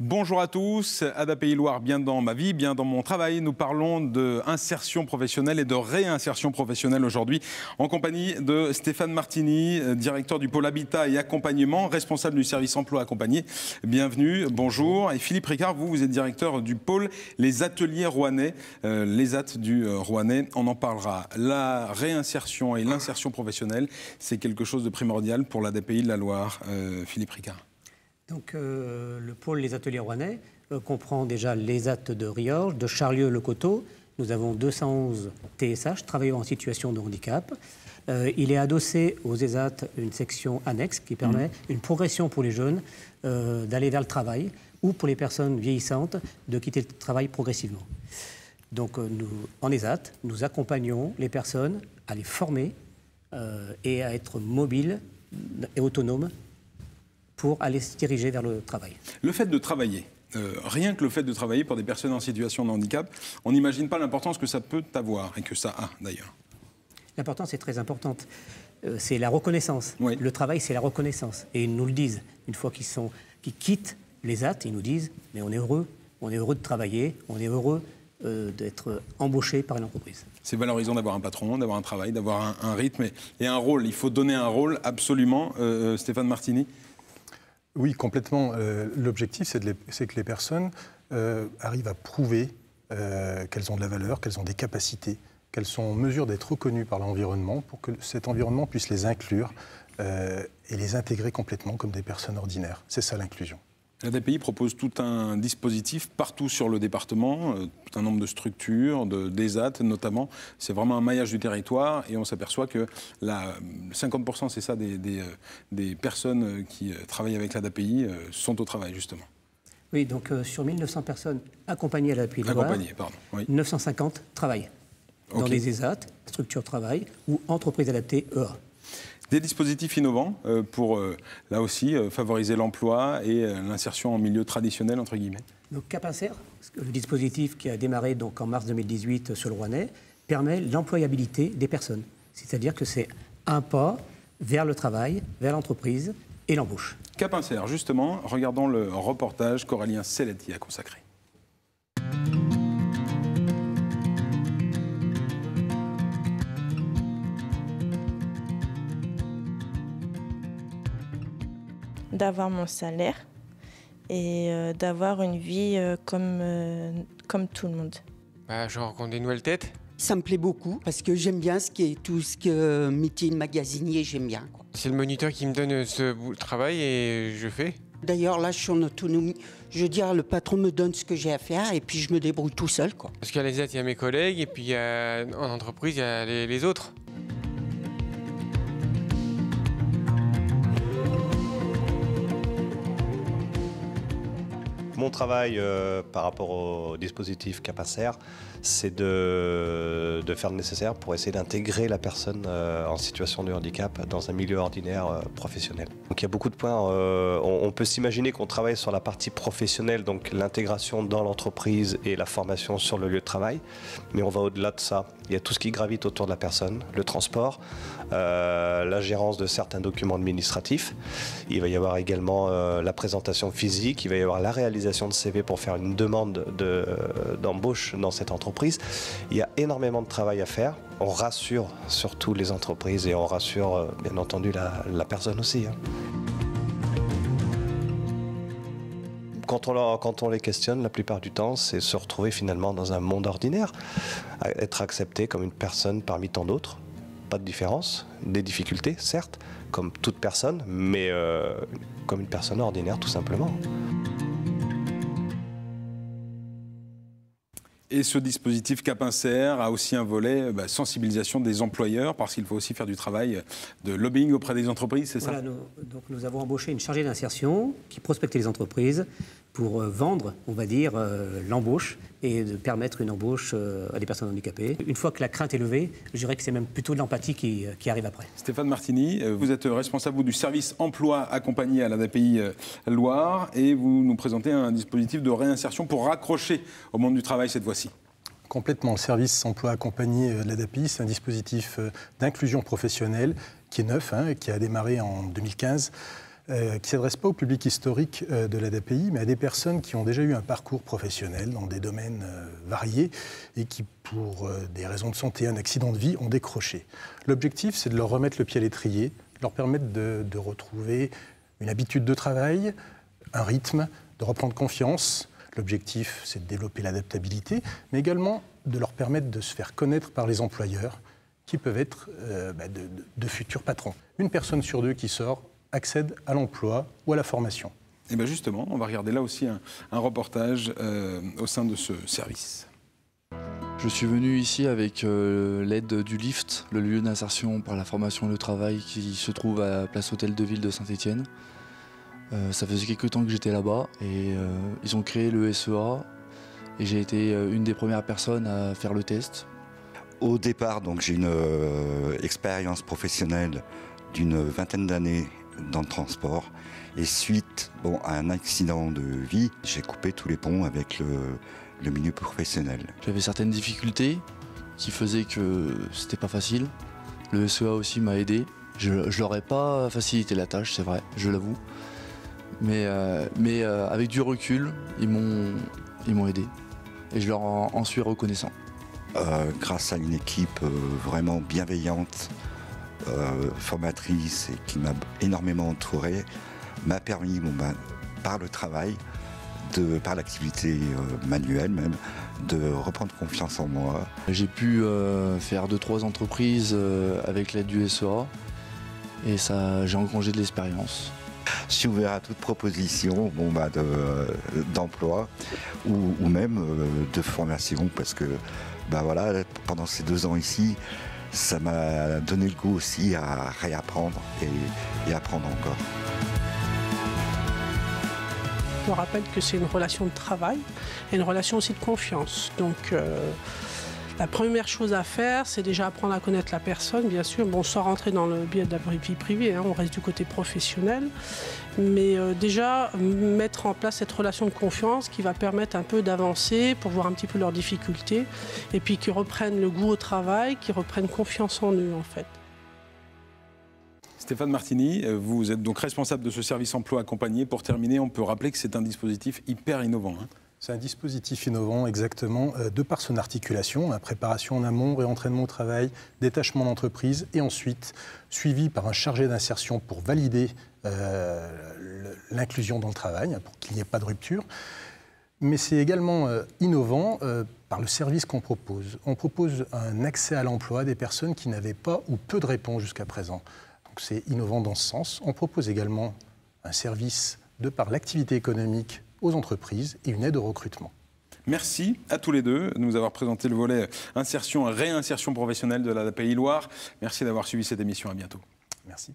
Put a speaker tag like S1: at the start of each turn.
S1: Bonjour à tous, ADAPI Loire, bien dans ma vie, bien dans mon travail. Nous parlons d'insertion professionnelle et de réinsertion professionnelle aujourd'hui en compagnie de Stéphane Martini, directeur du pôle Habitat et Accompagnement, responsable du service emploi accompagné. Bienvenue, bonjour. Et Philippe Ricard, vous êtes directeur du pôle Les Ateliers Rouennais, les AT du Rouennais. On en parlera. La réinsertion et l'insertion professionnelle, c'est quelque chose de primordial pour l'ADAPI de la Loire. Philippe Ricard.
S2: Donc, le pôle Les Ateliers Rouennais comprend déjà les AT de Riorges, de Charlieu-le-Coteau. Nous avons 211 TSH, travailleurs en situation de handicap. Il est adossé aux ESAT une section annexe qui permet une progression pour les jeunes d'aller vers le travail ou pour les personnes vieillissantes de quitter le travail progressivement. Donc, en ESAT, nous accompagnons les personnes à les former et à être mobiles et autonomes pour aller se diriger vers le travail.
S1: Le fait de travailler, rien que le fait de travailler pour des personnes en situation de handicap, on n'imagine pas l'importance que ça peut avoir et que ça a d'ailleurs.
S2: L'importance est très importante. C'est la reconnaissance.
S1: Oui.
S2: Le travail, c'est la reconnaissance. Et ils nous le disent. Une fois qu'ils quittent les AT, ils nous disent « mais on est heureux de travailler, on est heureux d'être embauché par une entreprise ».
S1: C'est valorisant d'avoir un patron, d'avoir un travail, d'avoir un rythme et un rôle. Il faut donner un rôle absolument. Stéphane Martini.
S3: Oui, complètement. L'objectif, c'est que les personnes arrivent à prouver qu'elles ont de la valeur, qu'elles ont des capacités, qu'elles sont en mesure d'être reconnues par l'environnement pour que cet environnement puisse les inclure et les intégrer complètement comme des personnes ordinaires. C'est ça l'inclusion.
S1: L'ADAPI propose tout un dispositif partout sur le département, tout un nombre de structures, d'ESAT notamment. C'est vraiment un maillage du territoire et on s'aperçoit que 50%, c'est ça, des personnes qui travaillent avec l'ADAPI sont au travail justement.
S2: Oui, donc sur 1900 personnes accompagnées à l'ADAPI,
S1: oui.
S2: 950 travaillent dans les ESAT, structures de travail ou entreprises adaptées EA.
S1: Des dispositifs innovants pour, là aussi, favoriser l'emploi et l'insertion en milieu traditionnel, entre guillemets.
S2: Donc CapInser, le dispositif qui a démarré donc, en mars 2018 sur le Rouennais, permet l'employabilité des personnes. C'est-à-dire que c'est un pas vers le travail, vers l'entreprise et l'embauche.
S1: CapInser, justement, regardons le reportage qu'Aurélien Selletti a consacré.
S4: D'avoir mon salaire et d'avoir une vie comme tout le monde.
S5: Je rencontre des nouvelles têtes.
S6: Ça me plaît beaucoup parce que j'aime bien tout ce que métier de magasinier, j'aime bien.
S5: C'est le moniteur qui me donne ce travail et je fais.
S6: D'ailleurs, là, je suis en autonomie. Je veux dire, le patron me donne ce que j'ai à faire et puis je me débrouille tout seul, quoi.
S5: Parce qu'à l'ESAT, il y a mes collègues et puis en entreprise, il y a les autres.
S7: Mon travail par rapport au dispositif CapInser, c'est de faire le nécessaire pour essayer d'intégrer la personne en situation de handicap dans un milieu ordinaire professionnel. Donc il y a beaucoup de points. On peut s'imaginer qu'on travaille sur la partie professionnelle, donc l'intégration dans l'entreprise et la formation sur le lieu de travail. Mais on va au-delà de ça. Il y a tout ce qui gravite autour de la personne, le transport, la gérance de certains documents administratifs. Il va y avoir également la présentation physique, il va y avoir la réalisation de CV pour faire une demande d'embauche dans cette entreprise. Il y a énormément de travail à faire. On rassure surtout les entreprises et on rassure bien entendu la personne aussi. Quand on les questionne, la plupart du temps, c'est se retrouver finalement dans un monde ordinaire, être accepté comme une personne parmi tant d'autres. Pas de différence, des difficultés, certes, comme toute personne, mais comme une personne ordinaire tout simplement.
S1: Et ce dispositif CapInser a aussi un volet sensibilisation des employeurs, parce qu'il faut aussi faire du travail de lobbying auprès des entreprises, c'est ça ?
S2: Donc nous avons embauché une chargée d'insertion qui prospecte les entreprises pour vendre, on va dire, l'embauche et de permettre une embauche à des personnes handicapées. Une fois que la crainte est levée, je dirais que c'est même plutôt de l'empathie qui arrive après.
S1: Stéphane Martini, vous êtes responsable du service emploi accompagné à l'ADAPI Loire et vous nous présentez un dispositif de réinsertion pour raccrocher au monde du travail cette fois-ci.
S3: Complètement. Le service emploi accompagné de l'ADAPI, c'est un dispositif d'inclusion professionnelle qui est neuf, qui a démarré en 2015. qui ne s'adresse pas au public historique de l'ADAPI, mais à des personnes qui ont déjà eu un parcours professionnel dans des domaines variés et qui, pour des raisons de santé, un accident de vie, ont décroché. L'objectif, c'est de leur remettre le pied à l'étrier, de leur permettre de retrouver une habitude de travail, un rythme, de reprendre confiance. L'objectif, c'est de développer l'adaptabilité, mais également de leur permettre de se faire connaître par les employeurs, qui peuvent être de futurs patrons. Une personne sur deux qui sort accède à l'emploi ou à la formation.
S1: Et bien justement, on va regarder là aussi un reportage au sein de ce service.
S8: Je suis venu ici avec l'aide du LIFT, le lieu d'insertion par la formation et le travail qui se trouve à Place Hôtel de Ville de Saint-Étienne. Ça faisait quelques temps que j'étais là-bas et ils ont créé le SEA et j'ai été une des premières personnes à faire le test.
S9: Au départ, donc, j'ai une expérience professionnelle d'une vingtaine d'années dans le transport. Et suite à un accident de vie, j'ai coupé tous les ponts avec le milieu professionnel.
S8: J'avais certaines difficultés qui faisaient que c'était pas facile. Le SEA aussi m'a aidé. Je leur ai pas facilité la tâche, c'est vrai, je l'avoue. Mais avec du recul, ils m'ont aidé. Et je leur en suis reconnaissant.
S9: Grâce à une équipe vraiment bienveillante, formatrice et qui m'a énormément entouré, m'a permis, par le travail, par l'activité manuelle même, de reprendre confiance en moi.
S8: J'ai pu faire 2-3 entreprises avec l'aide du SEA et ça, j'ai engrangé de l'expérience.
S9: Je suis ouvert à toute proposition d'emploi ou même de formation parce que pendant ces 2 ans ici, ça m'a donné le goût aussi à réapprendre et apprendre encore.
S10: Je me rappelle que c'est une relation de travail et une relation aussi de confiance. Donc la première chose à faire, c'est déjà apprendre à connaître la personne, bien sûr. Bon, sans rentrer dans le biais de la vie privée, on reste du côté professionnel. Mais déjà, mettre en place cette relation de confiance qui va permettre un peu d'avancer pour voir un petit peu leurs difficultés et puis qu'ils reprennent le goût au travail, qu'ils reprennent confiance en eux, en fait.
S1: Stéphane Martini, vous êtes donc responsable de ce service emploi accompagné. Pour terminer, on peut rappeler que c'est un dispositif hyper innovant.
S3: C'est un dispositif innovant, exactement, de par son articulation, la préparation en amont, réentraînement au travail, détachement d'entreprise, et ensuite suivi par un chargé d'insertion pour valider l'inclusion dans le travail, pour qu'il n'y ait pas de rupture. Mais c'est également innovant par le service qu'on propose. On propose un accès à l'emploi des personnes qui n'avaient pas ou peu de réponses jusqu'à présent. Donc c'est innovant dans ce sens. On propose également un service de par l'activité économique aux entreprises et une aide au recrutement.
S1: Merci à tous les deux de nous avoir présenté le volet insertion et réinsertion professionnelle de l'ADAPI Loire. Merci d'avoir suivi cette émission. À bientôt.
S3: Merci.